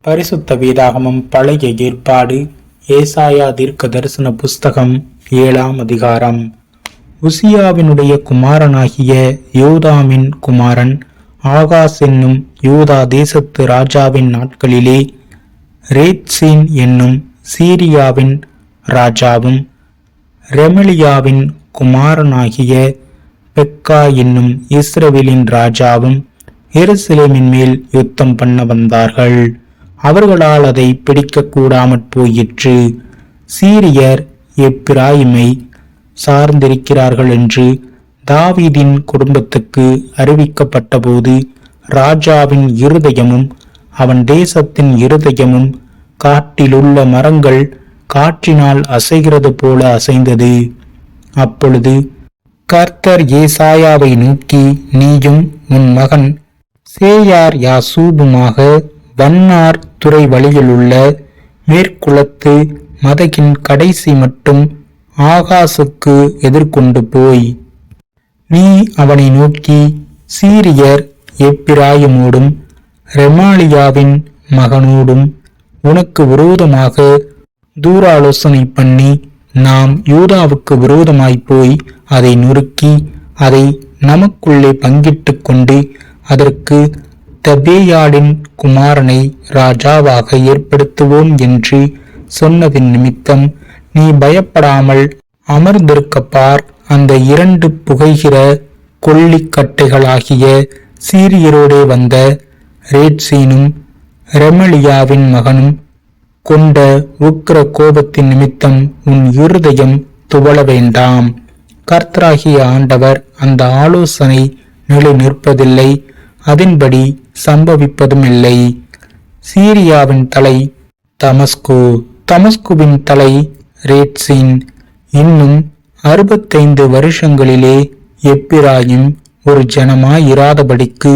பரிசுத்த வேதாகமம் பழைய ஏற்பாடு ஏசாயா தீர்க்க தரிசன புஸ்தகம் 7ஆம் அதிகாரம். உசியாவினுடைய குமாரனாகிய யோதாமின் குமாரன் ஆகாஸ் என்னும் யூதா தேசத்து ராஜாவின் நாட்களிலே ரேத்சீன் என்னும் சீரியாவின் ராஜாவும் ரெமலியாவின் குமாரனாகிய பெக்கா என்னும் இஸ்ரவேலின் ராஜாவும் எருசலேமின் மேல் யுத்தம் பண்ண வந்தார்கள். அவர்களால் அதை பிடிக்க கூடாமற் போயிற்று. சீரியர் எப்பிராயிமை சார்ந்திருக்கிறார்கள் என்று தாவீதின் குடும்பத்துக்கு அறிவிக்கப்பட்ட போது ராஜாவின் இருதயமும் அவன் தேசத்தின் இருதயமும் காட்டிலுள்ள மரங்கள் காற்றினால் அசைகிறது போல அசைந்தது. அப்பொழுது கர்த்தர் ஏசாயாவை நோக்கி, நீயும் உன் மகன் சேயார் யாசூபுமாக வன்னார் துறை வழியிலுள்ள மேற்குளத்து மதகின் கடைசி மட்டும் ஆகாசுக்கு எதிர்கொண்டு போய், நீ அவனை நோக்கி, சீரியர் எப்பிராயிமோடும் ரெமாலியாவின் மகனோடும் உனக்கு விரோதமாக தூராலோசனை பண்ணி, நாம் யூதாவுக்கு விரோதமாய்ப்போய் அதை நொறுக்கி அதை நமக்குள்ளே பங்கிட்டு கொண்டு அதற்கு தபேயாளின் குமாரனை ராஜாவாக ஏற்படுத்துவோம் என்று சொன்னதின் நிமித்தம் நீ பயப்படாமல் அமர்ந்திருக்கப்பார். அந்த 2 புகைகிற கொள்ளிக்கட்டைகளாகிய சீரியரோடே வந்த ரேத்சீனும் ரெமலியாவின் மகனும் கொண்ட உக்கிர கோபத்தின் நிமித்தம் உன் இருதயம் துவள வேண்டாம். கர்த்தராகிய ஆண்டவர் அந்த ஆலோசனை நிலை நிற்பதில்லை, அதன்படி சம்பவிப்பதும் இல்லை. சீரியாவின் தலை தமஸ்கு, தமஸ்குவின் தலை ரேத்சீன். இன்னும் 65 வருஷங்களிலே எப்பிராயிம் ஒரு ஜனமாயிராதபடிக்கு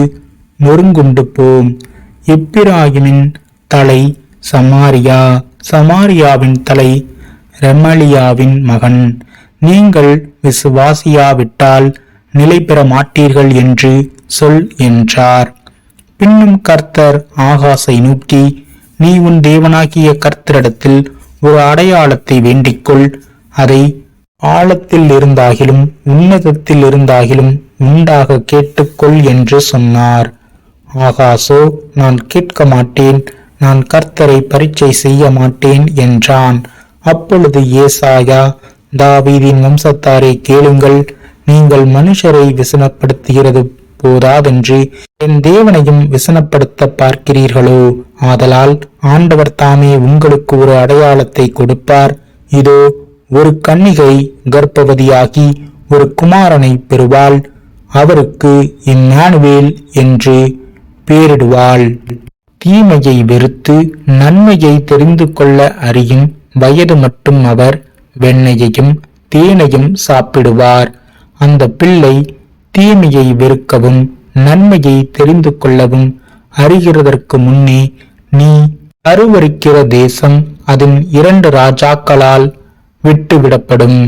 நொறுங்குண்டு போம். எப்பிராயிமின் தலை சமாரியா, சமாரியாவின் தலை ரெமலியாவின் மகன். நீங்கள் விசுவாசியாவிட்டால் நிலை பெற மாட்டீர்கள் என்று சொல் என்றார். பின்னும் கர்த்தர் ஆகாசை நோக்கி, நீ உன் தேவனாகிய கர்த்தரிடத்தில் ஒரு அடையாளத்தை வேண்டிக்கொள், அதை ஆழத்தில் இருந்தாகிலும் உன்னதத்தில் இருந்தாகிலும் உண்டாக கேட்டுக்கொள் என்று சொன்னார். ஆகாசோ, நான் கேட்க மாட்டேன், நான் கர்த்தரை பரீட்சை செய்ய மாட்டேன் என்றான். அப்பொழுது ஏசாயா, தாவீதின் வம்சத்தாரை கேளுங்கள், நீங்கள் மனுஷரை விசனப்படுத்துகிறது போதாதென்று என் தேவனையும் விசனப்படுத்த பார்க்கிறீர்களோ? ஆதலால் ஆண்டவர் தாமே உங்களுக்கு ஒரு அடையாளத்தை கொடுப்பார். இதோ, ஒரு கன்னிகை கர்ப்பவதியாகி ஒரு குமாரனை பெறுவாள், அவருக்கு இம்மானுவேல் என்று பேரிடுவாள். தீமையை வெறுத்து நன்மையை தெரிந்து கொள்ள அறியும் வயது மட்டும் அவர் வெண்ணெயையும் தேனையும் சாப்பிடுவார். அந்த பிள்ளை தீமையை வெறுக்கவும் நன்மையை தெரிந்து கொள்ளவும் அறிகிறதற்கு முன்னே நீ அருவருக்கிற தேசம் அதன் 2 ராஜாக்களால் விட்டுவிடப்படும்.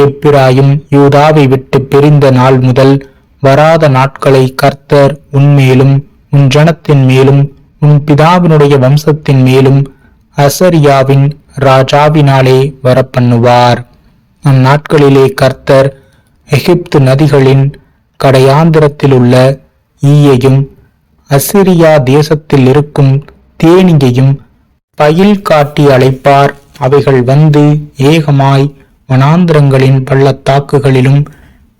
எப்பிராயும் யூதாவை விட்டு பிரிந்த நாள் முதல் வராத நாட்களை கர்த்தர் உன்மேலும் உன் ஜனத்தின் மேலும் உன் பிதாவினுடைய வம்சத்தின் மேலும் அசரியாவின் ராஜாவினாலே வரப்பண்ணுவார். அந்நாட்களிலே கர்த்தர் எகிப்து நதிகளின் கடையாந்திரத்திலுள்ள ஈயையும் அசிரியா தேசத்தில் இருக்கும் தேனியையும் பயில் காட்டி அழைப்பார். அவைகள் வந்து ஏகமாய் வனாந்திரங்களின் பள்ளத்தாக்குகளிலும்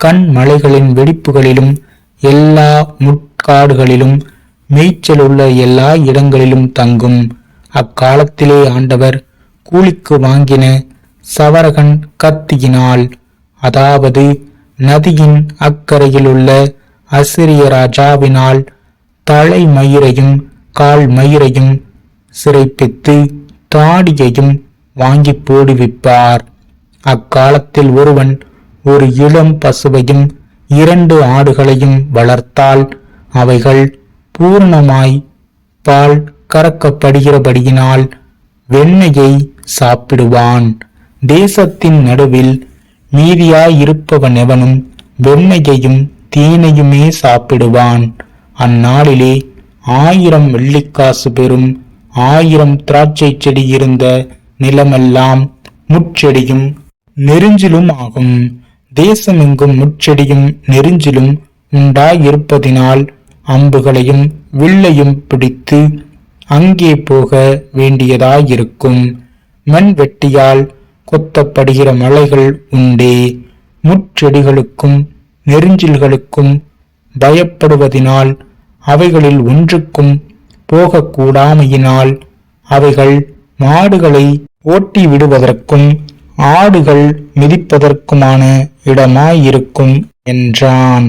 கண்மலைகளின் வெடிப்புகளிலும் எல்லா முட்காடுகளிலும் மேய்ச்சலுள்ள எல்லா இடங்களிலும் தங்கும். அக்காலத்திலே ஆண்டவர் கூலிக்கு வாங்கின சவரகன் கத்தியினால், அதாவது நதியின் அக்கறையில் உள்ள அசிரிய ராஜாவினால் தலைமயிரையும் கால் மயிரையும் சிறைப்பித்து தாடியையும் வாங்கி போடுவிப்பார். அக்காலத்தில் ஒருவன் ஒரு இளம் பசுவையும் 2 ஆடுகளையும் வளர்த்தால் அவைகள் பூரணமாய் பால் கறக்கப்படுகிறபடியினால் வெண்ணெயை சாப்பிடுவான். தேசத்தின் நடுவில் மீதியாயிருப்பவன் எவனும் வெண்ணெயையும் தேனையுமே சாப்பிடுவான். அந்நாளிலே 1000 வெள்ளிக்காசு பெறும் 1000 திராட்சை செடி இருந்த நிலமெல்லாம் முட்செடியும் நெரிஞ்சிலும் ஆகும். தேசமெங்கும் முட்செடியும் நெரிஞ்சிலும் உண்டாயிருப்பதினால் அம்புகளையும் வில்லையும் பிடித்து அங்கே போக வேண்டியதாயிருக்கும். மண் வெட்டியால் கொத்தப்படுகிற மலைகள் உண்டே. முட்செடிகளுக்கும் நெரிஞ்சில்களுக்கும் பயப்படுவதினால் அவைகளில் ஒன்றுக்கும் போகக்கூடாமையினால் அவைகள் மாடுகளை ஓட்டி விடுவதற்கும் ஆடுகள் மிதிப்பதற்குமான இடமாயிருக்கும் என்றான்.